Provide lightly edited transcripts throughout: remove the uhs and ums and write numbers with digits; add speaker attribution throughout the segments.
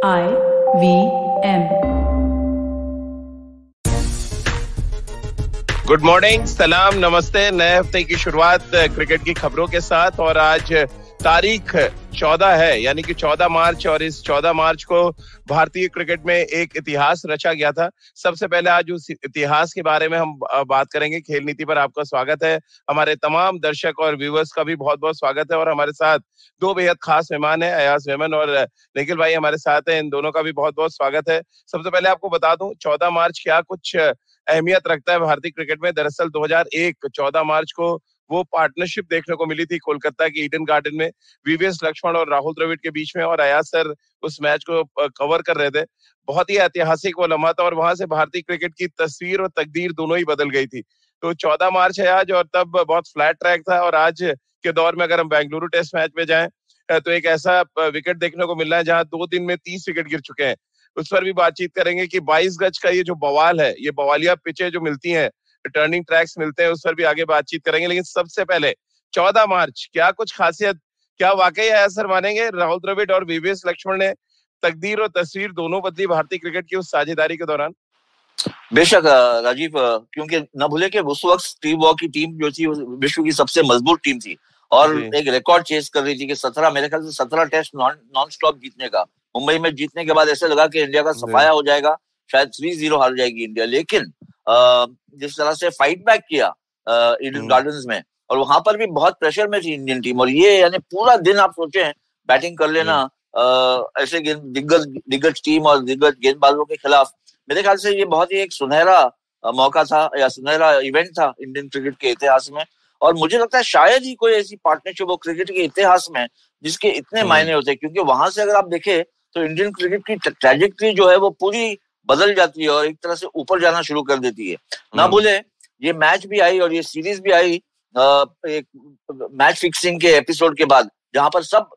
Speaker 1: IVM।
Speaker 2: Good morning, सलाम, नमस्ते। नए हफ्ते की शुरुआत क्रिकेट की खबरों के साथ। और आज तारीख 14 है, यानी कि 14 मार्च। और इस 14 मार्च को भारतीय क्रिकेट में एक इतिहास रचा गया था। सबसे पहले आज उस इतिहास के बारे में हम बात करेंगे। खेल नीति पर आपका स्वागत है। हमारे तमाम दर्शक और व्यूअर्स का भी बहुत बहुत स्वागत है। और हमारे साथ दो बेहद खास मेहमान हैं, अयाज मेमन और निखिल भाई हमारे साथ हैं। इन दोनों का भी बहुत बहुत स्वागत है। सबसे पहले आपको बता दूं 14 मार्च क्या कुछ अहमियत रखता है भारतीय क्रिकेट में। दरअसल 2001 14 मार्च को वो पार्टनरशिप देखने को मिली थी कोलकाता के ईडन गार्डन में, वीवीएस लक्ष्मण और राहुल द्रविड़ के बीच में। और अयाज सर उस मैच को कवर कर रहे थे। बहुत ही ऐतिहासिक वो लम्हा था और वहां से भारतीय क्रिकेट की तस्वीर और तकदीर दोनों ही बदल गई थी। तो 14 मार्च है आज, और तब बहुत फ्लैट ट्रैक था। और आज के दौर में अगर हम बेंगलुरु टेस्ट मैच में जाएं तो एक ऐसा विकेट देखने को मिल रहा है जहां 2 दिन में 30 विकेट गिर चुके हैं। उस पर भी बातचीत करेंगे कि 22 गज का ये जो बवाल है, ये बवालिया पिचें जो मिलती हैं, टर्निंग ट्रैक्स मिलते हैं, उस पर भी आगे बातचीत करेंगे। लेकिन सबसे पहले 14 मार्च क्या कुछ खासियत, क्या वाकई असर मानेंगे राहुल द्रविड़ और वीवीएस लक्ष्मण ने तकदीर और तस्वीर दोनों बदली भारतीय क्रिकेट की उस साझेदारी के दौरान?
Speaker 3: बेशक राजीव, क्योंकि न भूले कि उस वक्त स्टीव वॉ की टीम जो थी विश्व की सबसे मजबूत टीम थी और एक रिकॉर्ड चेस कर रही थी कि 17 मेरे ख्याल से 17 टेस्ट नॉन स्टॉप जीतने का। मुंबई में जीतने के बाद ऐसे लगा कि इंडिया का सफाया हो जाएगा, शायद 3-0 हार जाएगी इंडिया। लेकिन जिस तरह से फाइट बैक किया ईडन गार्डन्स में, और वहां पर भी बहुत प्रेशर में थी इंडियन टीम। और ये यानी पूरा दिन आप सोचें बैटिंग कर लेना ऐसे दिग्गज टीम और दिग्गज गेंदबाजों के खिलाफ, मेरे ख्याल से ये बहुत ही एक सुनहरा मौका था या सुनहरा इवेंट था इंडियन क्रिकेट के इतिहास में। और मुझे लगता है शायद ही कोई ऐसी पार्टनरशिप हो क्रिकेट के इतिहास में जिसके इतने मायने होते हैं। क्योंकि वहां से अगर आप देखें तो इंडियन क्रिकेट की ट्रैजेक्टरी जो है वो पूरी बदल जाती है और एक तरह से ऊपर जाना शुरू कर देती है। ना भूले ये मैच भी आई और ये सीरीज भी आई एक मैच फिक्सिंग के एपिसोड के बाद, जहां पर सब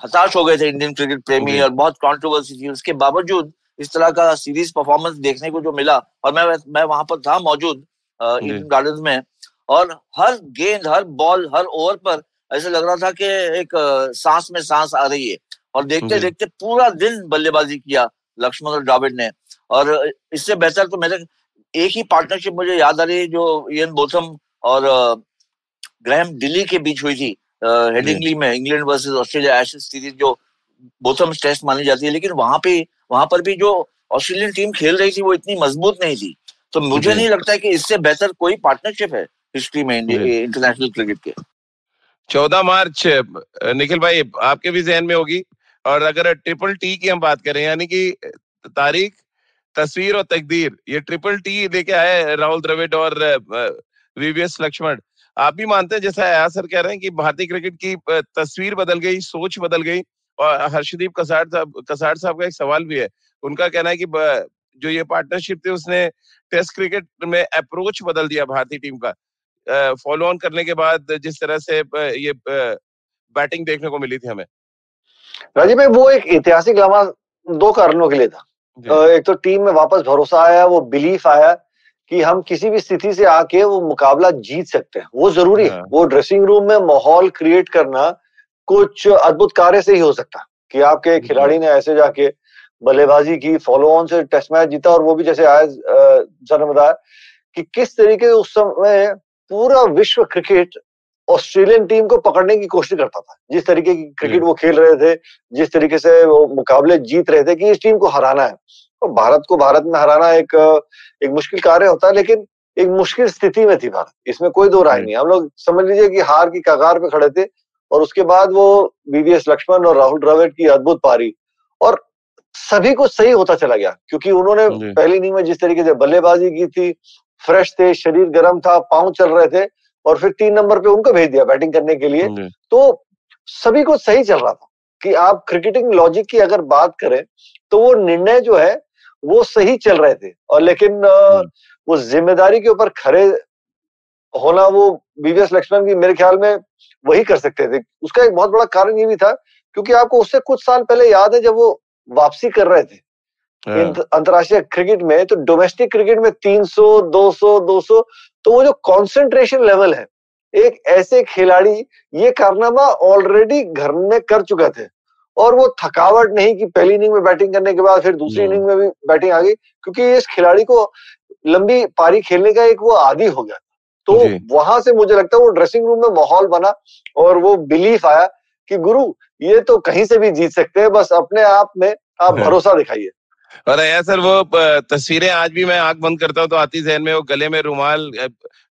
Speaker 3: हताश हो गए थे इंडियन क्रिकेट प्रेमी और बहुत कंट्रोवर्सी थी। उसके बावजूद इस तरह का सीरीज परफॉर्मेंस देखने को जो मिला, और मैं वहां पर था मौजूद ईडन गार्डन्स में, और हर गेंद, हर बॉल, हर ओवर पर ऐसे लग रहा था कि एक सांस में सांस आ रही है। और देखते देखते पूरा दिन बल्लेबाजी किया लक्ष्मण और द्रविड़ ने। और इससे बेहतर तो मेरे एक ही पार्टनरशिप मुझे याद आ रही है जो इयन बोथम और ग्रैहम डिली के बीच हुई थी हेडिंगली में, England versus Australia Ashes series, जो बोथम टेस्ट मानी जाती है। लेकिन वहां पर भी जो ऑस्ट्रेलियन टीम खेल रही थी वो इतनी मजबूत नहीं थी। तो मुझे नहीं लगता है कि इससे बेहतर कोई पार्टनरशिप है हिस्ट्री में इंटरनेशनल क्रिकेट के।
Speaker 2: 14 मार्च निखिल भाई आपके भी जहन में होगी। और अगर ट्रिपल टी की हम बात करें, यानी कि तारीख, तस्वीर और तकदीर, ये ट्रिपल टी लेके आए राहुल द्रविड़ और वीवीएस लक्ष्मण। आप भी मानते हैं, जैसा आया सर कह रहे हैं, कि भारतीय क्रिकेट की तस्वीर बदल गई, सोच बदल गई? और हर्षदीप कसार साहब का एक सवाल भी है। उनका कहना है कि जो ये पार्टनरशिप थी उसने टेस्ट क्रिकेट में अप्रोच बदल दिया भारतीय टीम का, फॉलो ऑन करने के बाद जिस तरह से ये बैटिंग देखने को मिली थी हमें।
Speaker 4: राजीव भाई, वो एक ऐतिहासिक लम्हा 2 कारणों के लिए था। एक तो टीम में वापस भरोसा आया, वो बिलीफ आया कि हम किसी भी स्थिति से आके वो मुकाबला जीत सकते हैं। वो जरूरी है। वो ड्रेसिंग रूम में माहौल क्रिएट करना कुछ अद्भुत कार्य से ही हो सकता है कि आपके खिलाड़ी ने ऐसे जाके बल्लेबाजी की, फॉलो ऑन से टेस्ट मैच जीता। और वो भी जैसे आज सर ने बताया कि किस तरीके उस समय पूरा विश्व क्रिकेट ऑस्ट्रेलियन टीम को पकड़ने की कोशिश करता था। जिस तरीके की क्रिकेट वो खेल रहे थे, जिस तरीके से वो मुकाबले जीत रहे थे कि इस टीम को हराना है। तो भारत को भारत में हराना एक मुश्किल कार्य होता है, लेकिन एक मुश्किल स्थिति में थी भारत, इसमें कोई दो राय नहीं। हम लोग समझ लीजिए कि हार की कगार पे खड़े थे। और उसके बाद वो वीवीएस लक्ष्मण और राहुल द्रविड़ की अद्भुत पारी, और सभी कुछ सही होता चला गया क्योंकि उन्होंने पहली इनिंग में जिस तरीके से बल्लेबाजी की थी, फ्रेश थे, शरीर गर्म था, पांव चल रहे थे, और फिर 3 नंबर पे उनको भेज दिया बैटिंग करने के लिए। तो सभी कुछ सही चल रहा था कि आप क्रिकेटिंग लॉजिक की अगर बात करें तो वो निर्णय जो है वो सही चल रहे थे। और लेकिन वो जिम्मेदारी के ऊपर खड़े होना वो वीवीएस लक्ष्मण की मेरे ख्याल में वही कर सकते थे। उसका एक बहुत बड़ा कारण ये भी था क्योंकि आपको उससे कुछ साल पहले याद है जब वो वापसी कर रहे थे अंतरराष्ट्रीय क्रिकेट में, तो डोमेस्टिक क्रिकेट में 300, 200, तो वो जो कॉन्सेंट्रेशन लेवल है, एक ऐसे खिलाड़ी ये कारनामा ऑलरेडी घर में कर चुके थे और वो थकावट नहीं कि पहली इनिंग में बैटिंग करने के बाद फिर दूसरी इनिंग में भी बैटिंग आ गई, क्योंकि इस खिलाड़ी को लंबी पारी खेलने का एक वो आदी हो गया। तो वहां से मुझे लगता है वो ड्रेसिंग रूम में माहौल बना और वो बिलीफ आया कि गुरु ये तो कहीं से भी जीत सकते हैं, बस अपने आप में आप भरोसा दिखाइए।
Speaker 2: और सर वो तस्वीरें आज भी मैं आंख बंद करता हूँ तो आती जहन में, वो गले में रुमाल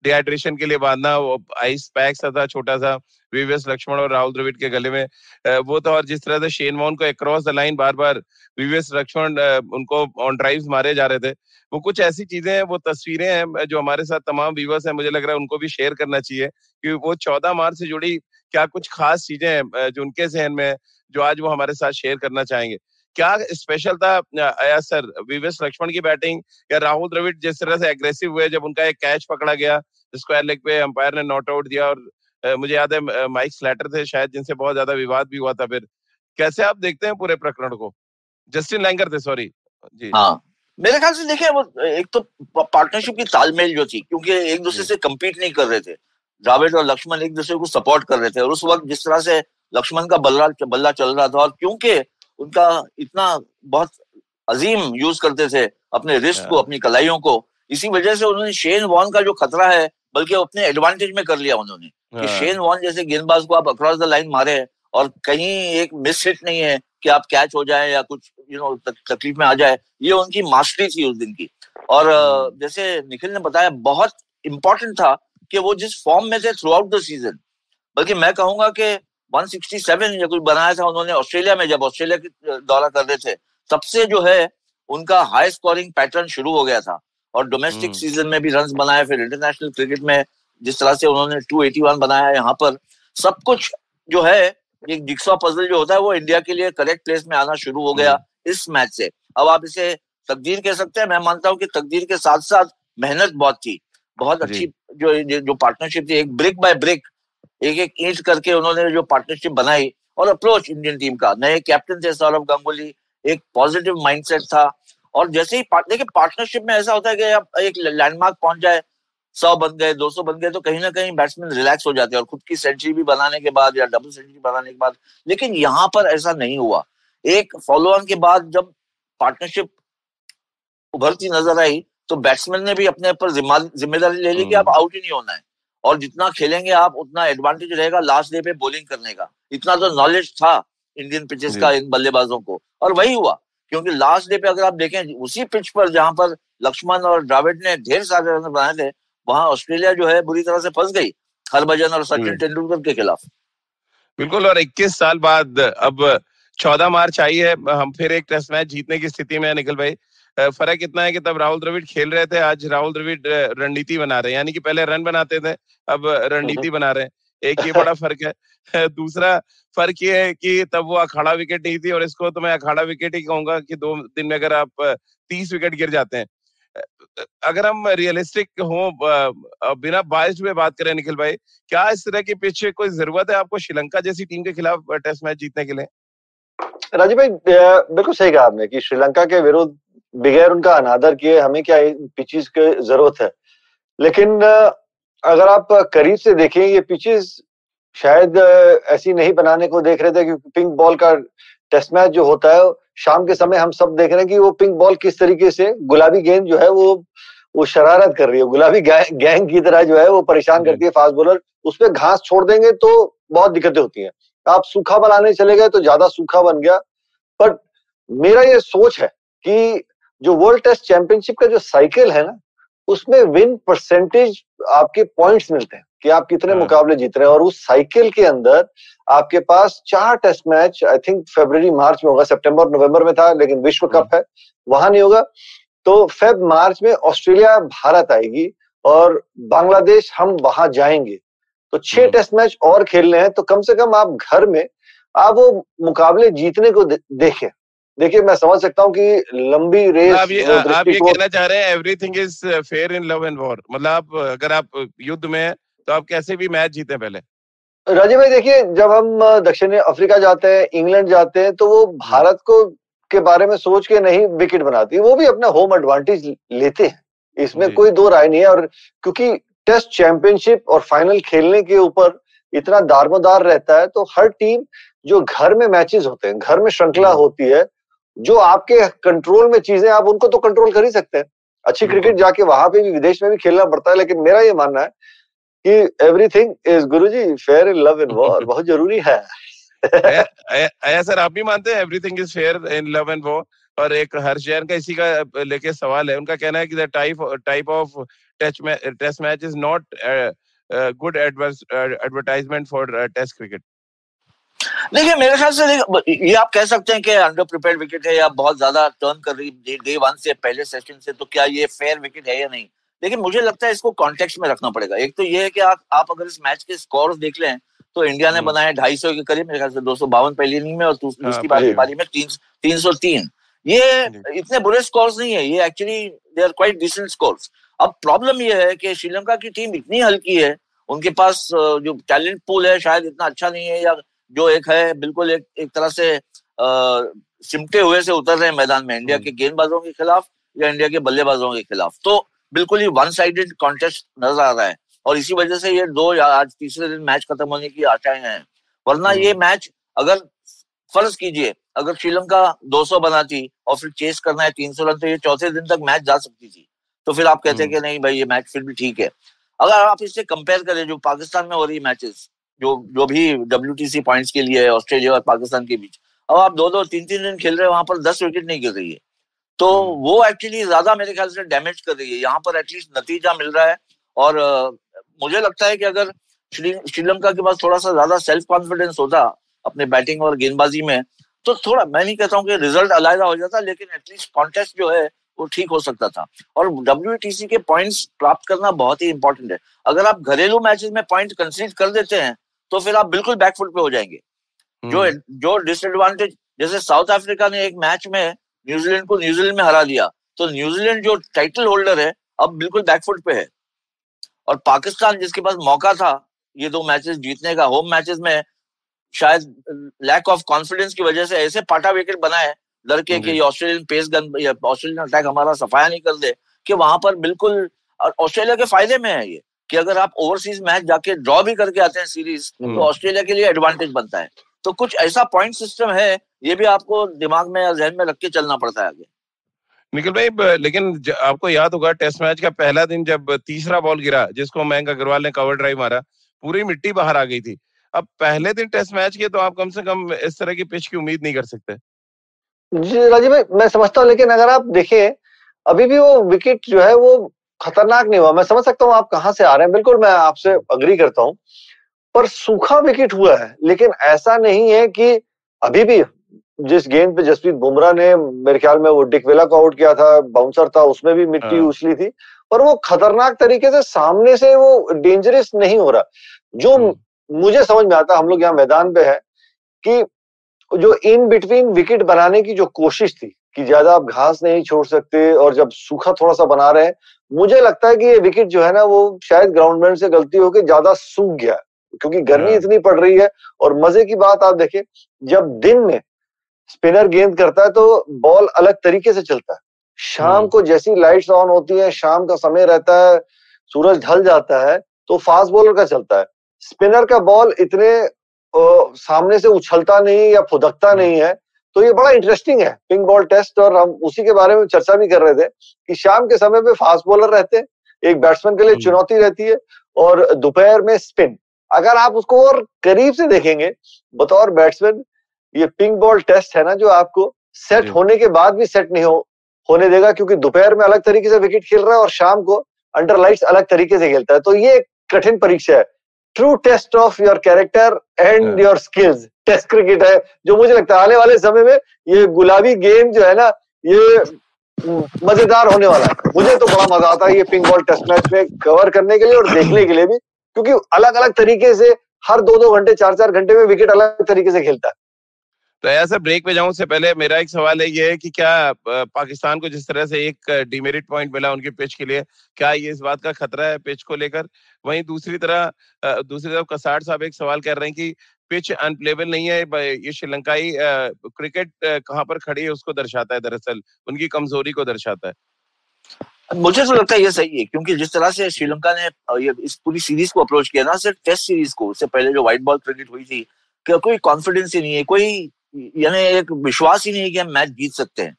Speaker 2: डिहाइड्रेशन के लिए बांधना, वो आइस पैक सा था छोटा सा वीवीएस लक्ष्मण और राहुल द्रविड़ के गले में वो था, और जिस तरह से शेन वॉर्न को अक्रॉस द लाइन बार बार वीवीएस लक्ष्मण उनको ऑन ड्राइव्स मारे जा रहे थे, वो कुछ ऐसी चीजें हैं, वो तस्वीरें हैं जो हमारे साथ तमाम व्यूअर्स हैं, मुझे लग रहा है उनको भी शेयर करना चाहिए कि वो 14 मार्च से जुड़ी क्या कुछ खास चीजें हैं जो उनके जहन में है, जो आज वो हमारे साथ शेयर करना चाहेंगे। क्या स्पेशल था आया सर वीवीएस लक्ष्मण की बैटिंग या राहुल द्रविड़ जिस तरह से एग्रेसिव हुए जब उनका एक कैच पकड़ा गया स्क्वायर लेग पे, अंपायर ने नॉट आउट दिया, और मुझे याद है माइक स्लैटर थे शायद जिनसे बहुत ज्यादा विवाद भी हुआ था। फिर कैसे आप देखते हैं पूरे प्रकरण को? जस्टिन लैंगर थे, सॉरी जी।
Speaker 3: हाँ, मेरे ख्याल से देखिए वो एक तो पार्टनरशिप की तालमेल जो थी, क्योंकि एक दूसरे से कम्पीट नहीं कर रहे थे, द्रविड़ और लक्ष्मण एक दूसरे को सपोर्ट कर रहे थे, और उस वक्त जिस तरह से लक्ष्मण का बल्ला चल रहा था, और क्योंकि उनका इतना बहुत अजीम यूज करते थे अपने रिस्ट को, अपनी कलाइयों को, इसी वजह से उन्होंने शेन वॉर्न का जो खतरा है बल्कि अपने एडवांटेज में कर लिया उन्होंने कि शेन वॉर्न जैसे गेंदबाज को आप अक्रॉस द लाइन मारे और कहीं एक मिस हिट नहीं है कि आप कैच हो जाए या कुछ तकलीफ में आ जाए, ये उनकी मास्टरी थी उस दिन की। और जैसे निखिल ने बताया बहुत इंपॉर्टेंट था कि वो जिस फॉर्म में थे थ्रू आउट द सीजन, बल्कि मैं कहूंगा कि 167 या कुछ बनाया था उन्होंने ऑस्ट्रेलिया में, जब ऑस्ट्रेलिया की दौरा कर रहे थे, तब से जो है उनका हाई स्कोरिंग पैटर्न शुरू हो गया था, और डोमेस्टिक सीजन में भी रन्स बनाए, फिर इंटरनेशनल क्रिकेट में जिस तरह से उन्होंने 281 बनाया, यहाँ पर सब कुछ जो है एक जिक्सॉ पजल जो होता है वो इंडिया के लिए करेक्ट प्लेस में आना शुरू हो गया इस मैच से। अब आप इसे तकदीर कह सकते हैं, मैं मानता हूँ कि तकदीर के साथ साथ मेहनत बहुत थी, बहुत अच्छी जो पार्टनरशिप थी, एक ब्रिक बाय ब्रिक, एक एक ईंट करके उन्होंने जो पार्टनरशिप बनाई, और अप्रोच इंडियन टीम का, नए कैप्टन थे सौरव गांगुली, एक पॉजिटिव माइंडसेट था, और जैसे ही देखिए पार्टनरशिप में ऐसा होता है कि आप एक लैंडमार्क पहुंच जाए, 100 बन गए, 200 बन गए, तो कहीं ना कहीं बैट्समैन रिलैक्स हो जाते हैं और खुद की सेंचुरी भी बनाने के बाद या डबल सेंचुरी बनाने के बाद। लेकिन यहाँ पर ऐसा नहीं हुआ। एक फॉलो ऑन के बाद जब पार्टनरशिप उभरती नजर आई तो बैट्समैन ने भी अपने ऊपर जिम्मेदारी ले ली कि आप आउट ही नहीं होना है, और जितना खेलेंगे आप उतना एडवांटेज रहेगा लास्ट डे पे बॉलिंग करने का। इतना तो नॉलेज था इंडियन पिचेस का इन बल्लेबाजों को, और वही हुआ, क्योंकि लास्ट डे पे अगर आप देखें उसी पिच पर जहां पर लक्ष्मण और द्रविड़ ने ढेर सारे रन बनाए थे, वहां ऑस्ट्रेलिया जो है बुरी तरह से फंस गई हरभजन और सचिन तेंदुलकर के खिलाफ।
Speaker 2: बिल्कुल, और 21 साल बाद अब 14 मार्च आई है, हम फिर एक टेस्ट मैच जीतने की स्थिति में है निखिल भाई। फर्क इतना है कि तब राहुल द्रविड़ खेल रहे थे, आज राहुल द्रविड़ रणनीति बना रहे हैं, यानी कि पहले रन बनाते थे अब रणनीति बना रहे हैं, एक ये बड़ा फर्क है। दूसरा फर्क ये है कि तब वो अखाड़ा विकेट नहीं थी, और इसको तो मैं अखाड़ा विकेट ही कहूंगा कि 2 दिन में अगर आप 30 विकेट गिर जाते हैं। अगर हम रियलिस्टिक हो, बिना बायस्ड में बात करें निखिल भाई, क्या इस तरह की पिच कोई जरूरत है आपको श्रीलंका जैसी टीम के खिलाफ टेस्ट मैच जीतने के लिए?
Speaker 4: राजीव भाई बिल्कुल सही कहा आपने कि श्रीलंका के विरुद्ध बगैर उनका अनादर किए हमें क्या पिचेस की जरूरत है, लेकिन अगर आप करीब से देखें ये पिचेस शायद ऐसी नहीं बनाने को देख रहे थे, क्योंकि पिंक बॉल का टेस्ट मैच जो होता है शाम के समय हम सब देख रहे हैं कि वो पिंक बॉल किस तरीके से गुलाबी गेंद जो है वो शरारत कर रही है, गुलाबी गैंग की तरह जो है वो परेशान करती है फास्ट बॉलर। उसपे घास छोड़ देंगे तो बहुत दिक्कतें होती हैं, आप सूखा बनाने चले गए तो ज्यादा सूखा बन गया। पर मेरा ये सोच है कि जो वर्ल्ड टेस्ट चैंपियनशिप का जो साइकिल है ना, उसमें विन परसेंटेज आपके पॉइंट्स मिलते हैं कि आप कितने मुकाबले जीत रहे हैं, और उस साइकिल के अंदर आपके पास 4 टेस्ट मैच आई थिंक फरवरी मार्च में होगा, सितंबर नवंबर में था लेकिन विश्व कप है वहां नहीं होगा, तो फेब मार्च में ऑस्ट्रेलिया भारत आएगी और बांग्लादेश हम वहां जाएंगे, तो 6 टेस्ट मैच और खेलने हैं, तो कम से कम आप घर में आप वो मुकाबले जीतने को देखें। देखिए मैं समझ सकता हूँ कि लंबी रेस,
Speaker 2: आप ये कहना चाह रहे हैं everything is fair in love and war, मतलब अगर आप युद्ध में हैं तो आप कैसे भी मैच जीते। पहले
Speaker 4: राजीव भाई देखिए, जब हम दक्षिण अफ्रीका जाते हैं, इंग्लैंड जाते हैं, तो वो भारत को के बारे में सोच के नहीं विकेट बनाती, वो भी अपना होम एडवांटेज लेते हैं, इसमें कोई दो राय नहीं है। और क्योंकि टेस्ट चैंपियनशिप और फाइनल खेलने के ऊपर इतना दारमोदार रहता है, तो हर टीम जो घर में मैचेस होते हैं, घर में श्रृंखला होती है, जो आपके कंट्रोल में चीजें, आप उनको तो कंट्रोल कर ही सकते हैं। अच्छी क्रिकेट जाके वहां पे भी, विदेश में भी खेलना पड़ता है, लेकिन मेरा ये मानना है कि everything is Guruji fair in love and war, बहुत जरूरी है।
Speaker 2: सर आप भी मानते हैं everything is fair in love and war? और एक हर्ष जैन का इसी का लेके सवाल है, उनका कहना है कि the type of test match is not good advertisement for test cricket.
Speaker 3: देखिए मेरे ख्याल से ये आप कह सकते हैं कि अंडर प्रिपेयर्ड विकेट है या बहुत ज्यादा टर्न कर रही डे वन से, पहले सेशन से, तो क्या ये फेयर विकेट है या नहीं। लेकिन मुझे लगता है इसको कॉन्टेक्स्ट में रखना पड़ेगा। एक तो ये है कि आप अगर इस मैच के स्कोर देख लें तो इंडिया ने बनाए 250 के करीब, मेरे ख्याल से 252 पहली इनिंग में और दूसरी पारी में 303। ये इतने बुरे स्कोर्स नहीं है, ये actually they are quite decent scores. अब प्रॉब्लम ये है कि श्रीलंका की टीम इतनी हल्की है, उनके पास जो टैलेंट पूल है शायद इतना अच्छा नहीं है, या जो एक है बिल्कुल एक तरह से सिमटे हुए से उतर रहे हैं मैदान में इंडिया के गेंदबाजों के खिलाफ या इंडिया के बल्लेबाजों के खिलाफ। तो बिल्कुल ही वन साइडेड कॉन्टेस्ट नजर आ रहा है और इसी वजह से ये आज तीसरे दिन मैच खत्म होने की आशाएं हैं। वरना ये मैच, अगर फर्ज कीजिए अगर श्रीलंका 200 बनाती और फिर चेस करना है 300 रन, तो ये चौथे दिन तक मैच जा सकती थी। तो फिर आप कहते हैं कि नहीं भाई ये मैच फिर भी ठीक है। अगर आप इससे कंपेयर करें जो पाकिस्तान में हो रही मैचेस, जो भी WTC पॉइंट्स के लिए है ऑस्ट्रेलिया और पाकिस्तान के बीच, अब आप 2-2 3-3 दिन खेल रहे हैं, वहां पर 10 विकेट नहीं गिर रही है, तो वो एक्चुअली ज्यादा मेरे ख्याल से डैमेज कर रही है। यहाँ पर एटलीस्ट नतीजा मिल रहा है और मुझे लगता है कि अगर श्रीलंका के पास थोड़ा सा ज्यादा सेल्फ कॉन्फिडेंस होता अपने बैटिंग और गेंदबाजी में, तो थोड़ा, मैं नहीं कहता हूँ कि रिजल्ट अलग हो जाता, लेकिन एटलीस्ट कॉन्टेस्ट जो है वो ठीक हो सकता था। और WTC के पॉइंट्स प्राप्त करना बहुत ही इंपॉर्टेंट है। अगर आप घरेलू मैचेस में पॉइंट कंसीड कर देते हैं तो फिर आप बिल्कुल बैकफुट पे हो जाएंगे। जो डिसएडवांटेज, जैसे साउथ अफ्रीका ने एक मैच में न्यूजीलैंड को न्यूजीलैंड में हरा दिया, तो न्यूजीलैंड जो टाइटल होल्डर है अब बिल्कुल बैकफुट पे है। और पाकिस्तान जिसके पास मौका था ये 2 मैचेस जीतने का, होम मैचेस में शायद लैक ऑफ कॉन्फिडेंस की वजह से ऐसे पाटा विकेट बनाए डर के कि ऑस्ट्रेलियन पेस गन या ऑस्ट्रेलियन अटैक हमारा सफाया नहीं कर दे, कि वहां पर बिल्कुल ऑस्ट्रेलिया के फायदे में है ये कि अगर आप ओवरसीज मैच जाके ड्रॉ भी करके आते हैं सीरीज, तो ऑस्ट्रेलिया के लिए एडवांटेज बनता है। तो कुछ ऐसा पॉइंट सिस्टम है, ये भी आपको दिमाग में या जहन में रख के चलना पड़ता है आगे।
Speaker 2: निखिल भाई, लेकिन आपको याद होगा टेस्ट मैच का पहला दिन जब तीसरा बॉल गिरा जिसको मयंक अग्रवाल ने कवर ड्राइव मारा, पूरी मिट्टी बाहर आ गई थी। अब पहले दिन टेस्ट मैच के तो आप कम से कम इस तरह की पिच की उम्मीद नहीं कर सकते।
Speaker 4: जी राजीव भाई, मैं समझता हूँ, लेकिन अगर आप देखें अभी भी वो विकेट जो है वो खतरनाक नहीं हुआ। मैं समझ सकता हूँ आप कहाँ से आ रहे हैं, बिल्कुल मैं आपसे अग्री करता हूँ, पर सूखा विकेट हुआ है। लेकिन ऐसा नहीं है कि अभी भी जिस गेंद पे जसप्रीत बुमराह ने, मेरे ख्याल में वो डिकवेला को आउट किया था, बाउंसर था, उसमें भी मिट्टी उछली थी, पर वो खतरनाक तरीके से सामने से वो डेंजरस नहीं हो रहा। जो मुझे समझ में आता, हम लोग यहाँ मैदान पे है, कि जो इन बिटवीन विकेट बनाने की जो कोशिश थी कि ज्यादा आप घास नहीं छोड़ सकते, और जब सूखा थोड़ा सा बना रहे हैं, मुझे लगता है कि ये विकेट जो है ना वो शायद ग्राउंडमैन से गलती हो के ज्यादा सूख गया, क्योंकि गर्मी इतनी पड़ रही है। और मजे की बात आप देखें, जब दिन में स्पिनर गेंद करता है तो बॉल अलग तरीके से चलता है, शाम को जैसी लाइट्स ऑन होती है, शाम का समय रहता है, सूरज ढल जाता है, तो फास्ट बॉलर का चलता है। स्पिनर का बॉल इतने सामने से उछलता नहीं या फुदकता नहीं है। तो ये बड़ा इंटरेस्टिंग है पिंक बॉल टेस्ट, और हम उसी के बारे में चर्चा भी कर रहे थे कि शाम के समय पे फास्ट बॉलर रहते हैं, एक बैट्समैन के लिए चुनौती रहती है, और दोपहर में स्पिन। अगर आप उसको और करीब से देखेंगे बतौर बैट्समैन, ये पिंक बॉल टेस्ट है ना, जो आपको सेट होने के बाद भी सेट नहीं होने देगा, क्योंकि दोपहर में अलग तरीके से विकेट खेल रहा है और शाम को अंडर लाइट्स अलग तरीके से खेलता है। तो ये एक कठिन परीक्षा है, true test of your character and your skills. Test cricket है जो मुझे लगता है आने वाले समय में ये गुलाबी गेम जो है ना, ये मजेदार होने वाला है। मुझे तो बड़ा मजा आता है ये पिंक बॉल टेस्ट मैच में कवर करने के लिए और देखने के लिए भी, क्योंकि अलग अलग तरीके से हर 2-2 घंटे 4-4 घंटे में विकेट अलग तरीके से खेलता है।
Speaker 2: तो ऐसा ब्रेक पे जाऊं उससे पहले मेरा एक सवाल है, ये है कि क्या पाकिस्तान को जिस तरह से एक डिमेरिट पॉइंट मिला उनकी पिच के लिए, क्या ये इस बात का खतरा है पिच को लेकर? वहीं दूसरी तरफ कसार साहब एक सवाल कर रहे हैं कि पिच अनप्लेबल नहीं है, ये श्रीलंकाई क्रिकेट कहाँ पर खड़ी है उसको दर्शाता है, दरअसल उनकी कमजोरी को दर्शाता है।
Speaker 3: मुझे तो लगता है ये सही है, क्योंकि जिस तरह से श्रीलंका ने ये इस पूरी सीरीज को अप्रोच किया ना, सिर्फ टेस्ट सीरीज को, उससे पहले जो व्हाइट बॉल क्रिकेट हुई थी, कि कोई कॉन्फिडेंस ही नहीं है, कोई यानी एक विश्वास ही नहीं है कि हम मैच जीत सकते हैं।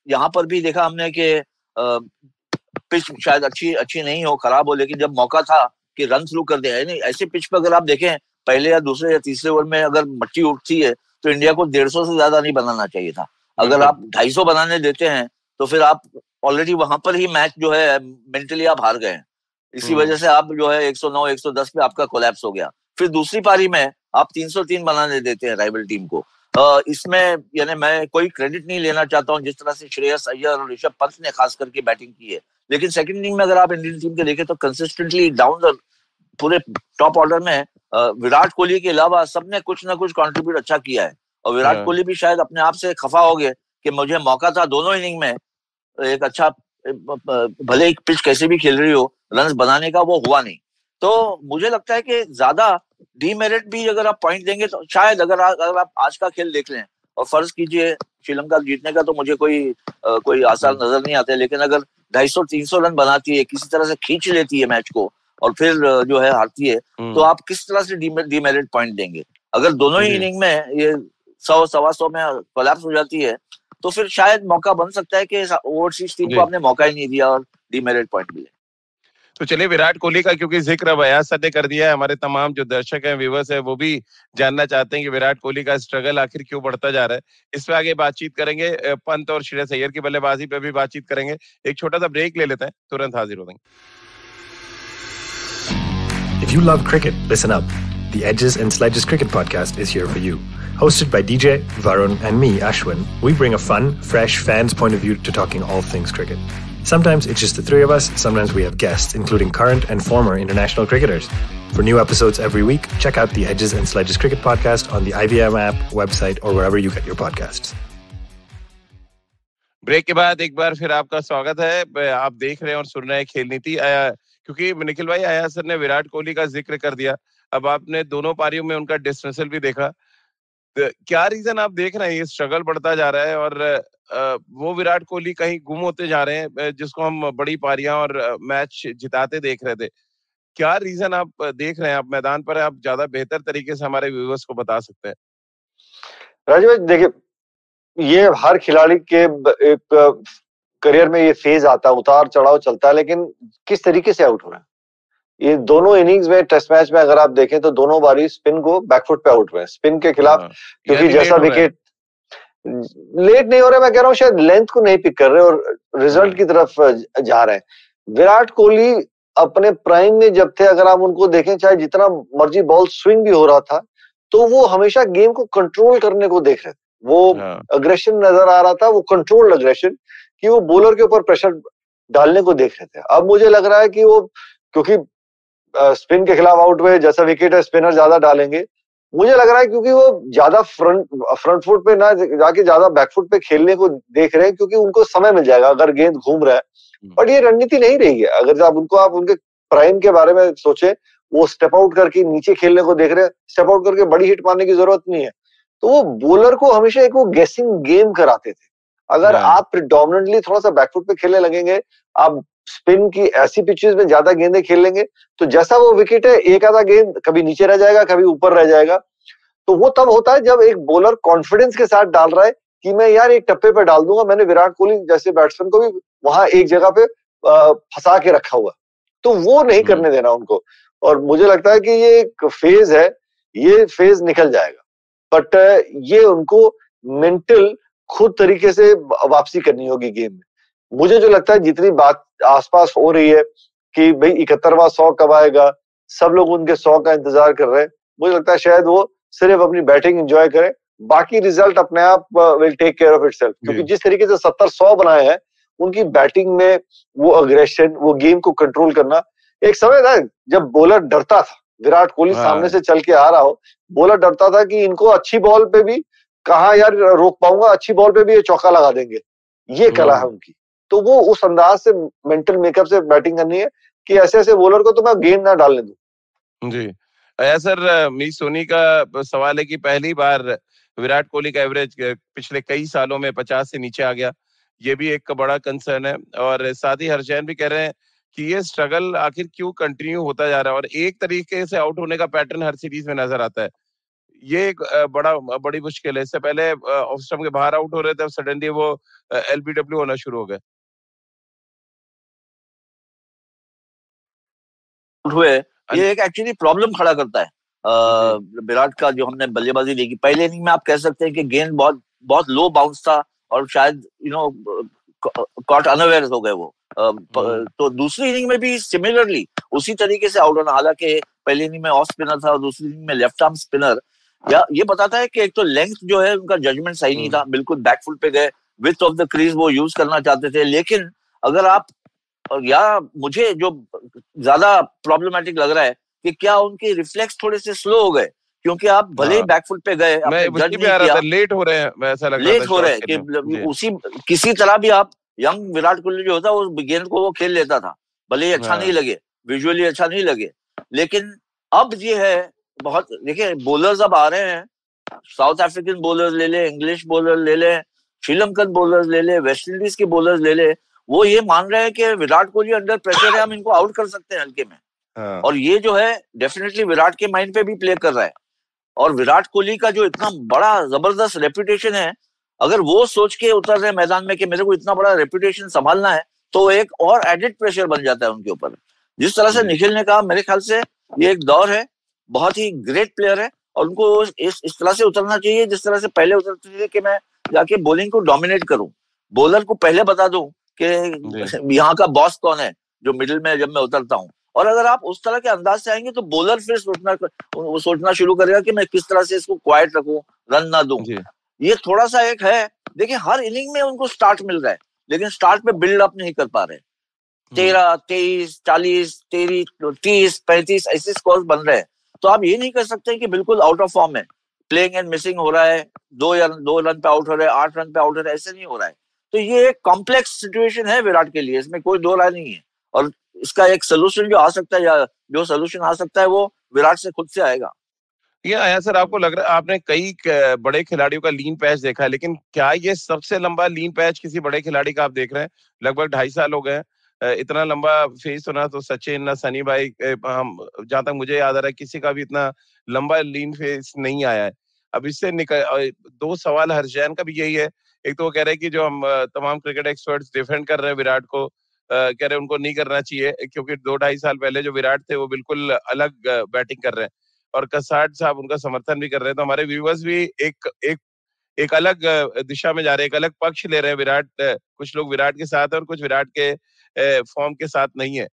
Speaker 3: यहाँ पर भी देखा हमने कि पिच शायद अच्छी नहीं हो, खराब हो, लेकिन जब मौका था कि रन शुरू कर दिया, यानी ऐसे पिच पर अगर आप देखें पहले या दूसरे या तीसरे ओवर में अगर मट्टी उठती है तो इंडिया को 150 से ज्यादा नहीं बनाना चाहिए था। अगर आप 250 बनाने देते हैं तो फिर आप ऑलरेडी वहां पर ही मैच जो है मेंटली आप हार गए हैं। इसी वजह से आप जो है 109 110 पे आपका कोलैप्स हो गया। फिर दूसरी पारी में आप 303 बनाने देते हैं राइवल टीम को। इसमें यानी मैं कोई क्रेडिट नहीं लेना चाहता हूं जिस तरह से श्रेयस अय्यर और ऋषभ पंत ने खास करके बैटिंग की है, लेकिन सेकंड इनिंग में अगर आप इंडियन टीम के देखें तो कंसिस्टेंटली डाउन द पूरे टॉप ऑर्डर में विराट कोहली के अलावा सबने कुछ ना कुछ कंट्रीब्यूट अच्छा किया है। और विराट कोहली भी शायद अपने आप से खफा हो गए कि मुझे मौका था दोनों इनिंग में एक अच्छा, भले एक पिच कैसे भी खेल रही हो, रन बनाने का, वो हुआ नहीं। तो मुझे लगता है कि ज्यादा डीमेरिट भी अगर आप पॉइंट देंगे तो शायद अगर आप आज का खेल देख लें और फर्ज कीजिए श्रीलंका जीतने का, तो मुझे कोई आसार नजर नहीं आते, लेकिन अगर 250-300 रन बनाती है, किसी तरह से खींच लेती है मैच को और फिर जो है हारती है, तो आप किस तरह से डीमेरिट पॉइंट देंगे? अगर दोनों ही इनिंग में ये 100-125 में कोलैप्स हो जाती है तो फिर शायद मौका बन सकता है कि ओवरसीज टीम को आपने मौका ही नहीं दिया और डीमेरिट पॉइंट मिले।
Speaker 2: तो चलिए विराट कोहली का क्योंकि जिक्र अब अयाज सर ने कर दिया है, हमारे तमाम जो दर्शक हैं, व्यूअर्स हैं, वो भी जानना चाहते हैं कि विराट कोहली का स्ट्रगल आखिर क्यों बढ़ता जा रहा है। इस पे आगे बातचीत करेंगे, पंत और श्रेयस अय्यर की बल्लेबाजी पे भी बातचीत करेंगे। एक छोटा सा ब्रेक ले लेते हैं, तुरंत हाजिर हो जाएंगे।
Speaker 1: If you love cricket, listen up. The Edges and Sledges Cricket Podcast is here for you. Hosted by DJ, Varun and me, Ashwin, we bring a fun, fresh fan's point of view to talking all things cricket. Sometimes it's just the three of us, sometimes we have guests, including current and former international cricketers. For new episodes every week, check out the Edges and Sledges Cricket Podcast on the IVM app, website, or wherever you get your podcasts.
Speaker 2: Break के बाद एक बार फिर आपका स्वागत है। आप देख रहे हैं और सुन रहे हैं खेल नीति। क्योंकि निखिल भाई, अयाज सर ने विराट कोहली का जिक्र कर दिया, अब आपने दोनों पारियों में उनका डिस्मिसल भी देखा, तो क्या रीजन आप देख रहे हैं ये स्ट्रगल बढ़ता जा रहा है और वो विराट कोहली कहीं गुम होते जा रहे हैं जिसको हम बड़ी पारियां और मैच जिताते देख रहे थे? क्या रीजन आप देख रहे हैं? आप मैदान पर आप ज्यादा बेहतर तरीके से हमारे व्यूअर्स को बता सकते हैं।
Speaker 4: राजीव भाई देखिए, ये हर खिलाड़ी के एक करियर में ये फेज आता है, उतार चढ़ाव चलता है, लेकिन किस तरीके से आउट हो रहा है। ये दोनों इनिंग्स में टेस्ट मैच में अगर आप देखें तो दोनों बारी स्पिन को बैकफुट पे आउट हुए हैं, स्पिन के खिलाफ। क्योंकि जैसा विकेट लेट नहीं हो रहा, मैं कह रहा हूँ शायद लेंथ को नहीं पिक कर रहे और रिजल्ट की तरफ जा रहे हैं। विराट कोहली अपने प्राइम में जब थे, अगर आप उनको देखें, चाहे जितना मर्जी बॉल स्विंग भी हो रहा था, तो वो हमेशा गेम को कंट्रोल करने को देख रहे थे। वो अग्रेशन नजर आ रहा था, वो कंट्रोल्ड अग्रेशन, कि वो बॉलर के ऊपर प्रेशर डालने को देख रहे थे। अब मुझे लग रहा है कि वो, क्योंकि स्पिन के खिलाफ आउट हुए, जैसा विकेट है स्पिनर ज्यादा डालेंगे, मुझे लग रहा है क्योंकि वो ज्यादा फ्रंट फुट पे ना जाके ज्यादा बैकफुट पे खेलने को देख रहे हैं, क्योंकि उनको समय मिल जाएगा अगर गेंद घूम रहा है। बट ये रणनीति नहीं रही है। अगर आप उनके प्राइम के बारे में सोचे, वो स्टेप आउट करके नीचे खेलने को देख रहे हैं, स्टेप आउट करके बड़ी हिट मारने की जरूरत नहीं है। तो वो बॉलर को हमेशा एक वो गेसिंग गेम कराते थे। अगर आप प्रिडोमिनेंटली थोड़ा सा बैकफुट पे खेलने लगेंगे, आप स्पिन की ऐसी पिचेस में ज्यादा गेंदें खेल लेंगे, तो जैसा वो विकेट है, एक आधा गेंद कभी नीचे रह जाएगा, कभी ऊपर रह जाएगा। तो वो तब होता है जब एक बॉलर कॉन्फिडेंस के साथ डाल रहा है कि मैं यार एक टप्पे पे डाल दूंगा। मैंने विराट कोहली जैसे बैट्समैन को भी वहां एक जगह पे फंसा के रखा हुआ, तो वो नहीं करने देना उनको। और मुझे लगता है कि ये एक फेज है, ये फेज निकल जाएगा, बट ये उनको मेंटल खुद तरीके से वापसी करनी होगी गेम में। मुझे जो लगता है, जितनी बात आसपास हो रही है कि भाई 71वां 100 कब आएगा, सब लोग उनके 100 का इंतजार कर रहे हैं, मुझे लगता है शायद वो सिर्फ अपनी बैटिंग एंजॉय करें, बाकी रिजल्ट अपने आप will take care of itself. क्योंकि जिस तरीके से 70-100 बनाए हैं, उनकी बैटिंग में वो अग्रेशन, वो गेम को कंट्रोल करना। एक समय था जब बॉलर डरता था, विराट कोहली सामने से चल के आ रहा हो, बॉलर डरता था कि इनको अच्छी बॉल पे भी कहाँ यार रोक पाऊंगा, अच्छी बॉल पे भी ये चौका लगा देंगे। ये कला है उनकी। तो वो उस अंदाज से मेंटल मेकअप से बैटिंग करनी है कि ऐसे ऐसे बॉलर को तो मैं गेंद ना डालने दूं।
Speaker 2: जी सर, मीस सोनी का सवाल है कि पहली बार विराट कोहली का एवरेज पिछले कई सालों में 50 से नीचे आ गया। ये भी एक बड़ा कंसर्न है। और साथ ही हर्षैन भी कह रहे हैं कि ये स्ट्रगल आखिर क्यों कंटिन्यू होता जा रहा है और एक तरीके से आउट होने का पैटर्न हर सीरीज में नजर आता है। ये एक बड़ी मुश्किल है। इससे पहले ऑफ स्टंप के बाहर आउट हो रहे थे, अब सडनली वो एलबीडब्ल्यू होना शुरू हो गए
Speaker 3: हुए। ये एक एक्चुअली प्रॉब्लम खड़ा करता है विराट का। जो हमने बल्लेबाजी देखी पहले इनिंग में, आप कह सकते हैं कि गेंद बहुत बहुत लो बाउंस था और शायद कॉट अनअवेयर हो गए वो। तो दूसरी इनिंग में भी सिमिलरली उसी तरीके से आउट होना, हालांकि पहली इनिंग में ऑफ स्पिनर था और दूसरी इनिंग में लेफ्ट आर्म स्पिनर, या ये बताता है कि एक तो लेंथ जो है उनका जजमेंट सही नहीं था, बिल्कुल बैकफुट पे गए, विड्थ ऑफ द क्रीज वो यूज करना चाहते थे। लेकिन अगर आप, या मुझे जो ज्यादा प्रॉब्लमैटिक लग रहा है कि क्या उनके रिफ्लेक्स थोड़े से स्लो हो गए, क्योंकि आप भले ही बैकफुट पे गए,
Speaker 2: लेट हो रहे हैं, ऐसा लग रहा
Speaker 3: लेट हो रहे हैं कि उसी किसी तरह भी आप, यंग विराट कोहली जो होता है उस गेंद को वो खेल लेता था, भले ही अच्छा नहीं लगे, विजुअली अच्छा नहीं लगे। लेकिन अब ये है बहुत, देखिए बॉलर्स अब आ रहे हैं, साउथ अफ्रीकन बॉलर्स ले ले, इंग्लिश बॉलर ले ले, श्रीलंकन बॉलर्स ले ले, वेस्ट इंडीज के बॉलर्स ले ले, वो ये मान रहे हैं कि विराट कोहली अंडर प्रेशर है, हम इनको आउट कर सकते हैं हल्के में। और ये जो है डेफिनेटली विराट के माइंड पे भी प्ले कर रहा है। और विराट कोहली का जो इतना बड़ा जबरदस्त रेपुटेशन है, अगर वो सोच के उतर रहे मैदान में कि मेरे को इतना बड़ा रेपुटेशन संभालना है, तो एक और एडिड प्रेशर बन जाता है उनके ऊपर। जिस तरह से निखिल ने कहा, मेरे ख्याल से ये एक दौर है, बहुत ही ग्रेट प्लेयर है और उनको इस तरह से उतरना चाहिए जिस तरह से पहले उतरते थे कि मैं जाके बॉलिंग को डोमिनेट करूं, बॉलर को पहले बता दूं कि यहाँ का बॉस कौन है, जो मिडिल में जब मैं उतरता हूँ। और अगर आप उस तरह के अंदाज से आएंगे तो बॉलर फिर सोचना शुरू करेगा कि मैं किस तरह से इसको क्वाइट रखूं, रन ना दूं। ये थोड़ा सा एक है, देखिए हर इनिंग में उनको स्टार्ट मिल रहा है, लेकिन स्टार्ट पे बिल्ड अप नहीं कर पा रहे। 13, 23, 40, 30, 35 ऐसे स्कोर बन रहे हैं। तो आप ये नहीं कर सकते कि बिल्कुल आउट ऑफ फॉर्म है, प्लेइंग एंड मिसिंग हो रहा है, 2 रन पे आउट हो रहे हैं, 8 रन पे आउट हो रहे हैं, ऐसे नहीं हो रहा है। तो ये एक कॉम्प्लेक्स सिचुएशन है विराट के लिए, इसमें कोई दो राय नहीं है। और इसका एक सोल्यूशन जो आ सकता है, या जो सोल्यूशन आ सकता है, वो विराट से खुद से आएगा।
Speaker 2: ये आया सर, आपको लग रहा है, आपने कई बड़े खिलाड़ियों का लीन पैच देखा है, लेकिन क्या ये सबसे लंबा लीन पैच किसी बड़े खिलाड़ी का आप देख रहे हैं? लगभग 2.5 साल हो गए। इतना लंबा फेस होना तो सचिन, ना सनी भाई, हम जहां तक मुझे याद आ रहा है किसी का भी इतना लंबा लीन फेस नहीं आया है। अब इससे निकल 2 सवाल हर्षैन का भी यही है। एक तो वो कह रहे हैं कि जो हम तमाम क्रिकेट एक्सपर्ट्स डिफेंड कर रहे हैं विराट को, कह रहे हैं उनको नहीं करना चाहिए, क्योंकि 2-2.5 साल पहले जो विराट थे वो बिल्कुल अलग बैटिंग कर रहे हैं, और कसाट साहब उनका समर्थन भी कर रहे हैं। तो हमारे व्यूअर्स भी एक अलग दिशा में जा रहे हैं, एक अलग पक्ष ले रहे हैं। विराट, कुछ लोग विराट के साथ है और कुछ विराट के फॉर्म के साथ नहीं है।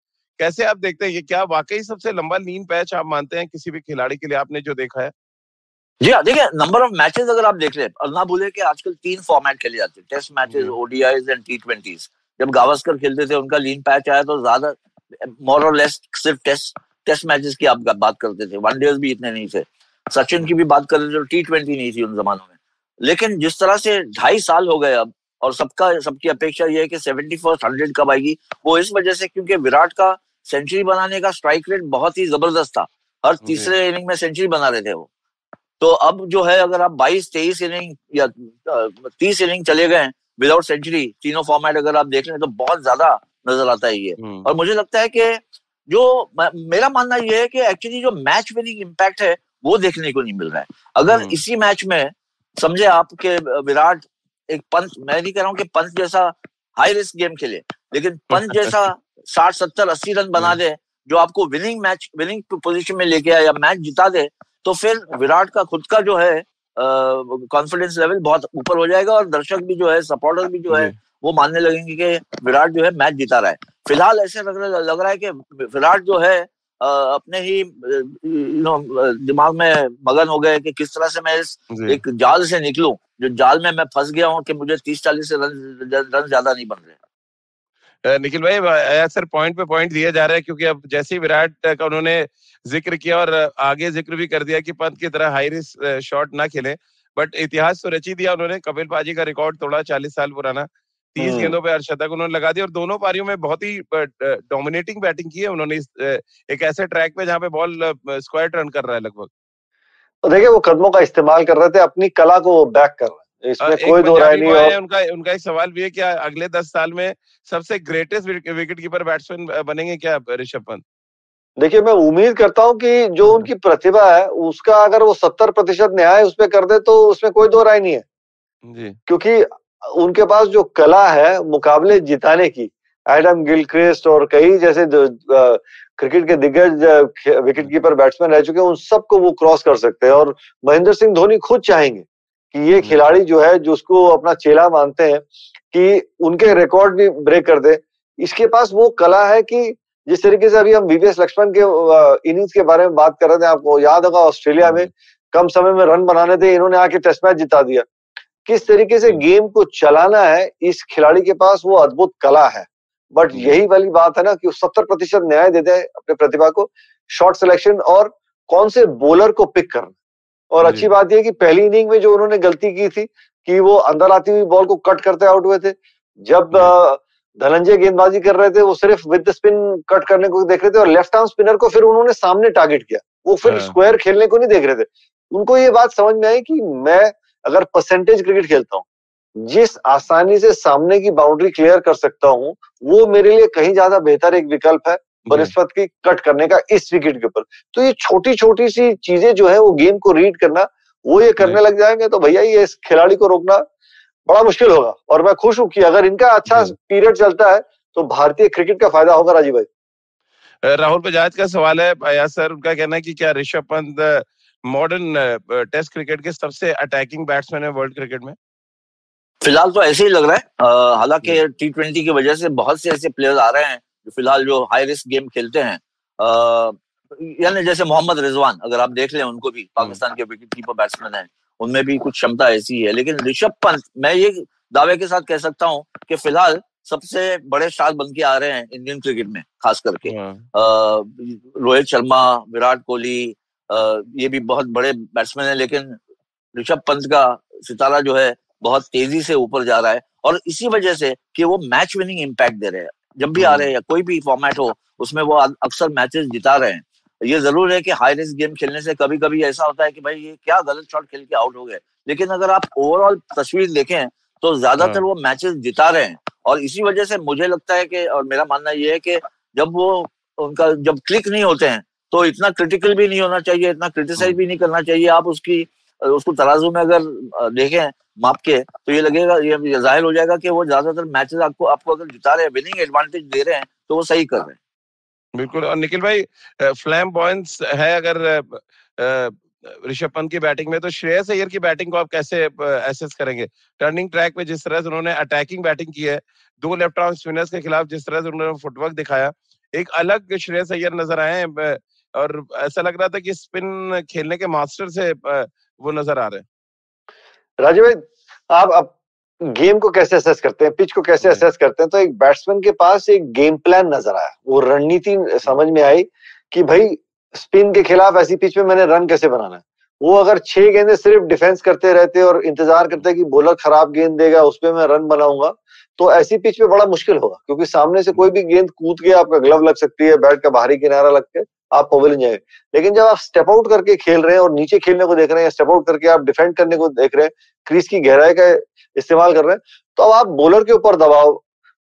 Speaker 2: कैसे आप देखते हैं, ये क्या वाकई सबसे लंबा लीन पैच आप मानते हैं किसी भी खिलाड़ी के लिए, आपने जो देखा है?
Speaker 3: जी हाँ, देखिए नंबर ऑफ मैचेस अगर आप देख ले, और ना भूले कि आजकल 3 फॉर्मेट खेले जाते हैं, test matches, ODIs and T20s। जब गावस्कर खेलते थे उनका लीन पैच आया तो ज्यादा मोर और लेस सिर्फ टेस्ट मैचेस की आप बात करते थे, वनडेज भी इतने नहीं थे। सचिन की भी बात कर रहे थे, T20 नहीं थी उन जमानों में। लेकिन जिस तरह से 2.5 साल हो गए अब, और सबकी अपेक्षा यह है कि 71st 100 कब आएगी, वो इस वजह से क्योंकि विराट का सेंचुरी बनाने का स्ट्राइक रेट बहुत ही जबरदस्त था, हर तीसरे इनिंग में सेंचुरी बना रहे थे वो। तो अब जो है, अगर आप 22-23 इनिंग या 30 इनिंग चले गए विदाउट सेंचुरी, तीनों फॉर्मेट अगर आप देख लें तो बहुत ज्यादा नजर आता है ये। और मुझे लगता है कि जो मेरा मानना ये है कि एक्चुअली जो मैच विनिंग इम्पैक्ट है वो देखने को नहीं मिल रहा है। अगर इसी मैच में समझे आप कि विराट एक पंच, मैं नहीं कह रहा हूँ कि पंच जैसा हाई रिस्क गेम खेले, लेकिन पंच जैसा 60, 70, 80 रन बना दे, जो आपको विनिंग पोजीशन में लेके आए या मैच जिता दे, तो फिर विराट का खुद का जो है कॉन्फिडेंस लेवल बहुत ऊपर हो जाएगा, और दर्शक भी जो है, सपोर्टर भी जो है, वो मानने लगेंगे कि विराट जो है मैच जिता रहा है। फिलहाल ऐसे लग रहा है कि विराट जो है अपने ही दिमाग में मगन हो गए कि किस तरह से मैं इस एक जाल से निकलूं, जो जाल में मैं फंस गया हूं कि मुझे 30-40 रन ज्यादा नहीं बन रहे।
Speaker 2: निखिल भाई, सर पॉइंट पे पॉइंट दिए जा रहे हैं, क्योंकि अब जैसे ही विराट का उन्होंने जिक्र किया और आगे जिक्र भी कर दिया कि पंत की तरह हाई रिस्क शॉट ना खेले, बट इतिहास तो रच ही दिया उन्होंने। कपिल पाजी का रिकॉर्ड तोड़ा 40 साल पुराना, 30 गेंदों पे अर्धशतक उन्होंने लगा दिया, और दोनों पारियों में बहुत ही डोमिनेटिंग बैटिंग की है उन्होंने, एक ऐसे ट्रैक पे जहां पे बॉल स्क्वायर टर्न कर रहा है लगभग।
Speaker 4: तो देखिए वो कदमों का इस्तेमाल कर रहे थे, अपनी कला को बैक कर रहे हैं। इसमें कोई दो राय नहीं है।
Speaker 2: उनका एक सवाल भी है कि अगले 10 साल में सबसे ग्रेटेस्ट विकेट कीपर बैट्समैन बनेंगे क्या ऋषभ पंत?
Speaker 4: देखिए, मैं उम्मीद करता हूं कि जो उनकी प्रतिभा है उसका अगर वो 70% न्याय उसमें कर दे तो उसमें कोई दो राय नहीं है जी। क्योंकि उनके पास जो कला है मुकाबले जिताने की, एडम गिलक्रिस्ट और कई जैसे क्रिकेट के दिग्गज विकेट कीपर बैट्समैन रह चुके हैं, उन सबको वो क्रॉस कर सकते हैं। और महेंद्र सिंह धोनी खुद चाहेंगे कि ये खिलाड़ी जो है जो उसको अपना चेला मानते हैं कि उनके रिकॉर्ड भी ब्रेक कर दे। इसके पास वो कला है कि जिस तरीके से अभी हम वीवीएस लक्ष्मण के इनिंग्स के बारे में बात कर रहे थे, आपको याद होगा ऑस्ट्रेलिया में कम समय में रन बनाने थे, इन्होंने आके टेस्ट मैच जिता दिया। किस तरीके से गेम को चलाना है इस खिलाड़ी के पास वो अद्भुत कला है। बट यही वाली बात है ना कि 70% न्याय देते हैं अपने प्रतिभा को, शॉट सिलेक्शन और कौन से बॉलर को पिक करना। और अच्छी बात यह कि पहली इनिंग में जो उन्होंने गलती की थी कि वो अंदर आती हुई बॉल को कट करते आउट हुए थे। जब धनंजय गेंदबाजी कर रहे थे वो सिर्फ विद स्पिन कट करने को देख रहे थे और लेफ्ट आर्म स्पिनर को फिर उन्होंने सामने टारगेट किया, वो फिर स्क्वायर खेलने को नहीं देख रहे थे। उनको ये बात समझ में आई कि मैं अगर परसेंटेज क्रिकेट खेलता हूँ, जिस आसानी से सामने की बाउंड्री क्लियर कर सकता हूँ, वो मेरे लिए कहीं ज्यादा बेहतर एक विकल्प है बनस्पत की कट करने का इस विकेट के ऊपर। तो ये छोटी छोटी सी चीजें जो है वो गेम को रीड करना, वो ये करने लग जाएंगे तो भैया ये इस खिलाड़ी को रोकना बड़ा मुश्किल होगा। और मैं खुश हूं कि अगर इनका अच्छा पीरियड चलता है तो भारतीय क्रिकेट का फायदा होगा। राजीव भाई,
Speaker 2: राहुल बजाज का सवाल है अयाज सर, उनका कहना है कि क्या Rishabh Pant modern test cricket के सबसे अटैकिंग बैट्समैन है वर्ल्ड क्रिकेट में?
Speaker 3: फिलहाल तो ऐसे ही लग रहा है। हालांकि T20 की वजह से बहुत से ऐसे प्लेयर्स आ रहे हैं जो फिलहाल जो हाई रिस्क गेम खेलते हैं, यानी जैसे मोहम्मद रिजवान, अगर आप देख लें उनको भी, पाकिस्तान के विकेट कीपर बैट्समैन हैं, उनमें भी कुछ क्षमता ऐसी है। लेकिन ऋषभ पंत, मैं ये दावे के साथ कह सकता हूं कि फिलहाल सबसे बड़े स्टार बन के आ रहे हैं इंडियन क्रिकेट में, खास करके रोहित शर्मा, विराट कोहली, ये भी बहुत बड़े बैट्समैन है। लेकिन ऋषभ पंत का सितारा जो है बहुत तेजी से ऊपर जा रहा है और इसी वजह से कि वो मैच विनिंग इम्पैक्ट दे रहे हैं। जब भी आ रहे हैं या कोई भी फॉर्मेट हो उसमें वो अक्सर मैचेस जिता रहे हैं। ये जरूर है कि हाई रिस्क गेम खेलने से कभी कभी ऐसा होता है कि भाई ये क्या गलत शॉट खेल के आउट हो गए, लेकिन अगर आप ओवरऑल तस्वीर देखें तो ज्यादातर वो मैचेस जिता रहे हैं। और इसी वजह से मुझे लगता है कि, और मेरा मानना ये है कि जब वो उनका जब क्लिक नहीं होते हैं तो इतना क्रिटिकल भी नहीं होना चाहिए, इतना क्रिटिसाइज भी नहीं करना चाहिए। आप उसको तराजू में अगर देखें माप के तो ये लगेगा, ये जाहिर हो जाएगा कि वो ज्यादातर मैचेस आपको अगर जिता रहे हैं, विनिंग एडवांटेज दे रहे हैं, तो वो सही कर रहे हैं।
Speaker 2: बिल्कुल। और निखिल भाई, फ्लैम्बॉयंस है अगर ऋषभ पंत की बैटिंग में, तो श्रेयस अय्यर की बैटिंग को आप कैसे एसेस करेंगे? टर्निंग ट्रैक पे जिस तरह से उन्होंने अटैकिंग बैटिंग की है, 2 लेफ्ट आर्म स्पिनर्स के खिलाफ जिस तरह से उन्होंने फुटवर्क दिखाया, एक अलग श्रेयस अय्यर नजर आए हैं और ऐसा लग रहा था कि स्पिन खेलने के मास्टर से वो नजर आ रहे हैं।
Speaker 4: राजीव भाई, आप गेम को कैसे असेस करते हैं, पिच को कैसे असेस करते हैं? तो एक बैट्समैन के पास एक गेम प्लान नजर आया, वो रणनीति समझ में आई कि भाई स्पिन के खिलाफ ऐसी पिच में मैंने रन कैसे बनाना है। वो अगर 6 गेंदें सिर्फ डिफेंस करते रहते और इंतजार करते कि बॉलर खराब गेंद देगा उस पर मैं रन बनाऊंगा, तो ऐसी पिच पे बड़ा मुश्किल होगा, क्योंकि सामने से कोई भी गेंद कूद के आपका ग्लव लग सकती है, बैट का बाहरी किनारा लग के आप पवेलियन जाएंगे। लेकिन जब आप स्टेप आउट करके खेल रहे हैं और नीचे खेलने को देख रहे हैं, स्टेप आउट करके आप डिफेंड करने को देख रहे हैं, क्रीज की गहराई का इस्तेमाल कर रहे हैं, तो अब आप बॉलर के ऊपर दबाव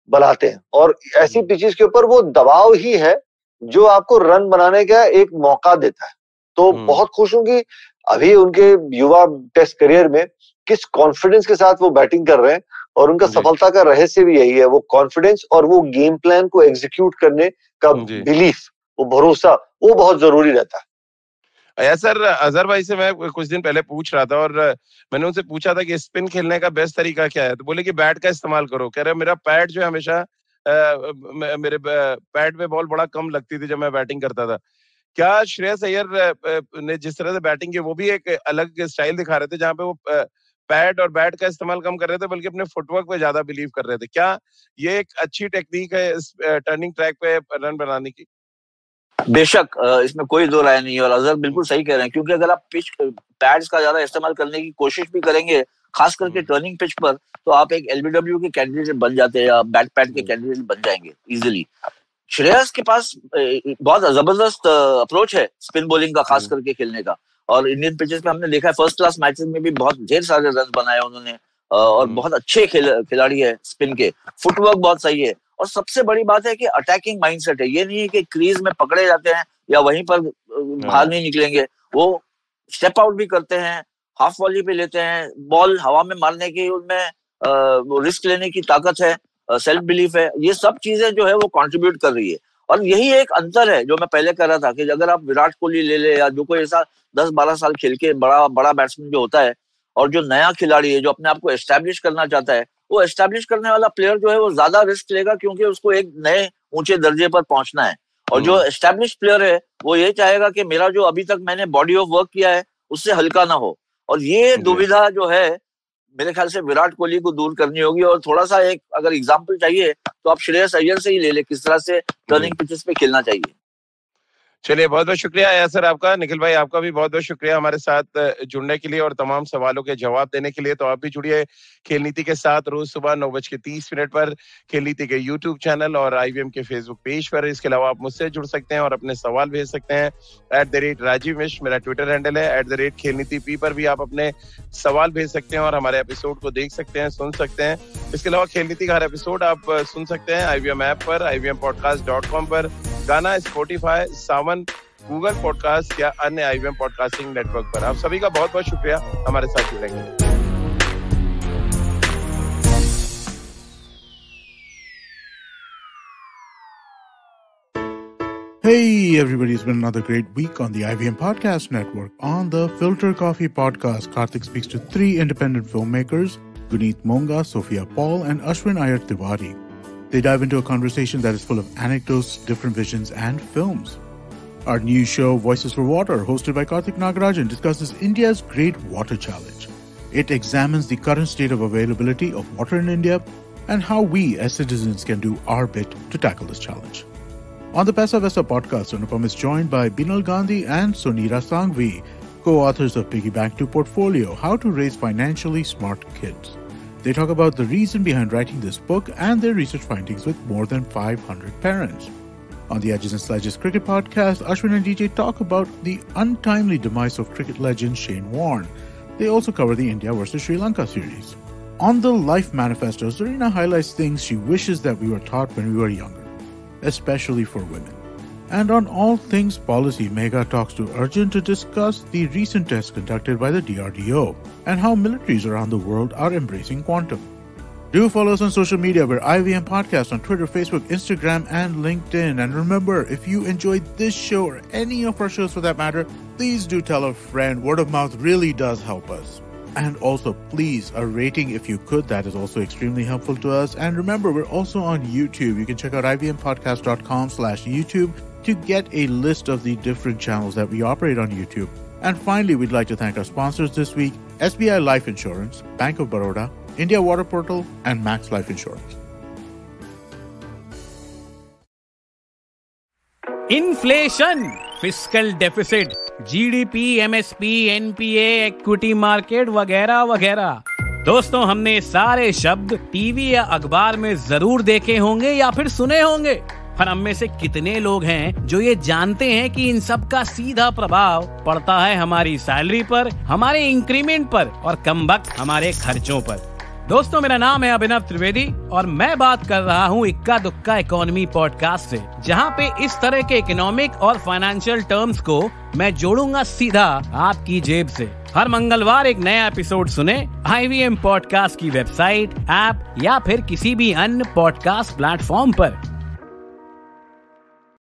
Speaker 4: बनाते हैं। और ऐसी पिचेस के ऊपर वो दबाव ही है जो आपको रन बनाने का एक मौका देता है। तो बहुत खुश हूं कि अभी उनके युवा टेस्ट करियर में किस कॉन्फिडेंस के साथ वो बैटिंग कर रहे हैं, और उनका सफलता का रहस्य भी यही है, वो कॉन्फिडेंस और वो गेम प्लान को एग्जीक्यूट करने का बिलीफ, वो भरोसा, वो बहुत जरूरी रहता है।
Speaker 2: सर, अजहर भाई से मैं कुछ दिन पहले पूछ रहा था और मैंने उनसे पूछा था कि स्पिन खेलने का बेस्ट तरीका क्या है, तो बोले कि बैट का इस्तेमाल करो। कह रहे मेरा पैड जो है हमेशा मेरे पैड पे बॉल बड़ा कम लगती थी जब मैं बैटिंग करता था। क्या श्रेयस अय्यर ने जिस तरह से बैटिंग की, वो भी एक अलग स्टाइल दिखा रहे थे जहाँ पे वो पैड और बैट का इस्तेमाल कम कर रहे थे, बल्कि अपने फुटवर्क पे ज्यादा बिलीव कर रहे थे? क्या ये एक अच्छी टेक्निक है इस टर्निंग ट्रैक पे रन बनाने की?
Speaker 3: बेशक, इसमें कोई दो राय नहीं है और अजहर बिल्कुल सही कह रहे हैं, क्योंकि अगर आप पिच पैड्स का ज्यादा इस्तेमाल करने की कोशिश भी करेंगे, खास करके टर्निंग पिच पर, तो आप एक LBW के कैंडिडेट बन जाते हैं, आप बैट पैड के कैंडिडेट बन जाएंगे इजिली। श्रेयस के पास बहुत जबरदस्त अप्रोच है स्पिन बॉलिंग का, खास करके खेलने का, और इंडियन पिचेस पे हमने देखा है फर्स्ट क्लास मैचेस में भी बहुत ढेर सारे रन बनाए उन्होंने, और बहुत अच्छे खिलाड़ी है, स्पिन के फुटवर्क बहुत सही है, और सबसे बड़ी बात है कि अटैकिंग माइंडसेट है। ये नहीं है कि क्रीज में पकड़े जाते हैं या वहीं पर बाहर नहीं निकलेंगे, वो स्टेप आउट भी करते हैं, हाफ वॉली पे लेते हैं, बॉल हवा में मारने की उनमें रिस्क लेने की ताकत है, सेल्फ बिलीफ है, ये सब चीजें जो है वो कंट्रीब्यूट कर रही है। और यही एक अंतर है जो मैं पहले कह रहा था कि अगर आप विराट कोहली ले ले या जो कोई ऐसा 10-12 साल खेल के बड़ा बैट्समैन जो होता है, और जो नया खिलाड़ी है जो अपने आप को एस्टैब्लिश करना चाहता है, वो एस्टैब्लिश करने वाला प्लेयर जो है वो ज्यादा रिस्क लेगा क्योंकि उसको एक नए ऊंचे दर्जे पर पहुंचना है। और जो एस्टैब्लिश प्लेयर है वो ये चाहेगा कि मेरा जो अभी तक मैंने बॉडी ऑफ वर्क किया है उससे हल्का ना हो। और ये दुविधा जो है मेरे ख्याल से विराट कोहली को दूर करनी होगी। और थोड़ा सा एक अगर एग्जांपल चाहिए तो आप श्रेयस अय्यर से ही ले ले, किस तरह से टर्निंग पिचेस पे खेलना चाहिए।
Speaker 2: चलिए, बहुत बहुत शुक्रिया यासर आपका। निखिल भाई आपका भी बहुत बहुत शुक्रिया हमारे साथ जुड़ने के लिए और तमाम सवालों के जवाब देने के लिए। तो आप भी जुड़िए खेल नीति के साथ रोज सुबह 9:30 पर खेल नीति के YouTube चैनल और IVM के Facebook पेज पर। इसके अलावा आप मुझसे जुड़ सकते हैं और अपने सवाल भेज सकते हैं। @राजीव मिश्र मेरा ट्विटर हैंडल है। @खेल नीति P पर भी आप अपने सवाल भेज सकते हैं और हमारे एपिसोड को देख सकते हैं, सुन सकते हैं। इसके अलावा खेल नीति का हर एपिसोड आप सुन सकते हैं IVM ऐप पर, IVMpodcast.com पर, गाना, स्पॉटिफाई, सावन, गूगल पॉडकास्ट या अन्य IVM पॉडकास्टिंग नेटवर्क पर। आप सभी का बहुत बहुत शुक्रिया हमारे साथ जुड़ने के लिए।
Speaker 5: Hey everybody, it's been another great week on the IVM Podcast Network. On the Filter Coffee Podcast, Karthik speaks to 3 independent filmmakers, Guneet Monga, Sophia Paul, and Ashwin Iyer Tiwari. They dive into a conversation that is full of anecdotes, different visions, and films. Our new show, Voices for Water, hosted by Karthik Nagarajan, discusses India's Great Water Challenge. It examines the current state of availability of water in India and how we as citizens can do our bit to tackle this challenge. On the Pesa Vesta podcast, Anupam is joined by Binal Gandhi and Sunira Sangvi, co-authors of Piggyback to Portfolio, How to Raise Financially Smart Kids. They talk about the reason behind writing this book and their research findings with more than 500 parents. On the Edges and Sledges Cricket podcast, Ashwin and DJ talk about the untimely demise of cricket legend Shane Warne. They also cover the India versus Sri Lanka series. On the Life Manifesto, Zarina highlights things she wishes that we were taught when we were younger, especially for women. And on All Things Policy, Megha talks to Arjun to discuss the recent tests conducted by the DRDO and how militaries around the world are embracing quantum. Do follow us on social media. We're IVM Podcast on Twitter, Facebook, Instagram, and LinkedIn. And remember, if you enjoyed this show or any of our shows for that matter, please do tell a friend. Word of mouth really does help us. And also, please, a rating if you could. That is also extremely helpful to us. And remember, we're also on YouTube. You can check out ivmpodcast.com/YouTube to get a list of the different channels that we operate on YouTube. And finally, we'd like to thank our sponsors this week, SBI Life Insurance, Bank of Baroda, India Water Portal, and Max Life Insurance.
Speaker 6: Inflation, fiscal deficit, GDP, MSP, NPA, equity market वगैरह वगैरह। दोस्तों, हमने सारे शब्द TV या अखबार में जरूर देखे होंगे या फिर सुने होंगे, पर हम में से कितने लोग हैं जो ये जानते हैं कि इन सब का सीधा प्रभाव पड़ता है हमारी सैलरी पर, हमारे इंक्रीमेंट पर और कमबख्त हमारे खर्चों पर। दोस्तों, मेरा नाम है अभिनव त्रिवेदी और मैं बात कर रहा हूँ इक्का दुक्का इकोनॉमी पॉडकास्ट से, जहाँ पे इस तरह के इकोनॉमिक और फाइनेंशियल टर्म्स को मैं जोड़ूंगा सीधा आपकी जेब से। हर मंगलवार एक नया एपिसोड सुने IVM पॉडकास्ट की वेबसाइट, ऐप या फिर किसी भी अन्य पॉडकास्ट प्लेटफॉर्म पर।